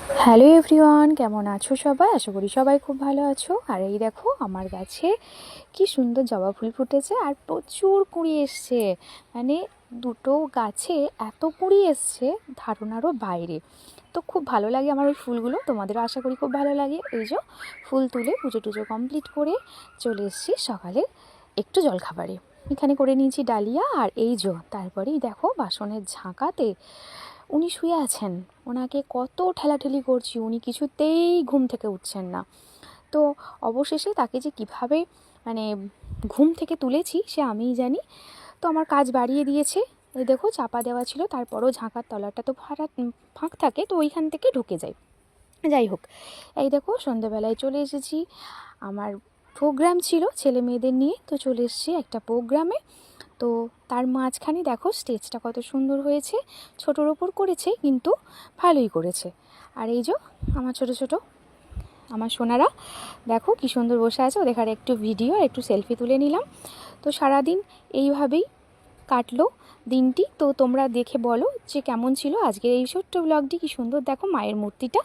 Hello everyone, কেমন আছো সবাই? আশা করি সবাই খুব ভালো আছো। আর এই দেখো আমার গাছে কি সুন্দর জবা ফুল ফুটেছে আর প্রচুর কুঁড়ি এসছে। মানে দুটো গাছে এত কুঁড়ি এসছে ধারণারও বাইরে। তো খুব ভালো লাগে আমার ওই ফুলগুলো, তোমাদেরও আশা করি খুব ভালো লাগে। এই যে ফুল তুলে পুজো টুজো কমপ্লিট করে চলে এসেছি সকালে একটু জলখাবারে। এখানে করে নিয়েছি ডালিয়া আর এই যে তারপরেই দেখো বাসনের ঝাঁকাতে উনি শুয়ে আছেন। ওনাকে কত ঠেলাঠেলি করছি, উনি কিছুতেই ঘুম থেকে উঠছেন না। তো অবশেষে তাকে যে কিভাবে মানে ঘুম থেকে তুলেছি সে আমিই জানি। তো আমার কাজ বাড়িয়ে দিয়েছে। এই দেখো চাপা দেওয়া ছিল, তারপরও ঝাঁকার তলাটা তো ফাঁক থাকে, তো ওইখান থেকে ঢুকে যায়। যাই হোক, এই দেখো সন্ধ্যাবেলায় চলে এসেছি। আমার প্রোগ্রাম ছিল ছেলে মেয়েদের নিয়ে, তো চলে এসেছি একটা প্রোগ্রামে। তো তার মাঝখানে দেখো স্টেজটা কত সুন্দর হয়েছে, ছোটোর ওপর করেছে কিন্তু ভালোই করেছে। আর এই যে আমার ছোট ছোট আমার সোনারা দেখো কি সুন্দর বসে আছে, ওদের আর একটু ভিডিও আর একটু সেলফি তুলে নিলাম। তো সারাদিন এইভাবেই কাটলো দিনটি। তো তোমরা দেখে বলো যে কেমন ছিল আজকের এই ছোট্ট ব্লগটি। কি সুন্দর দেখো মায়ের মূর্তিটা।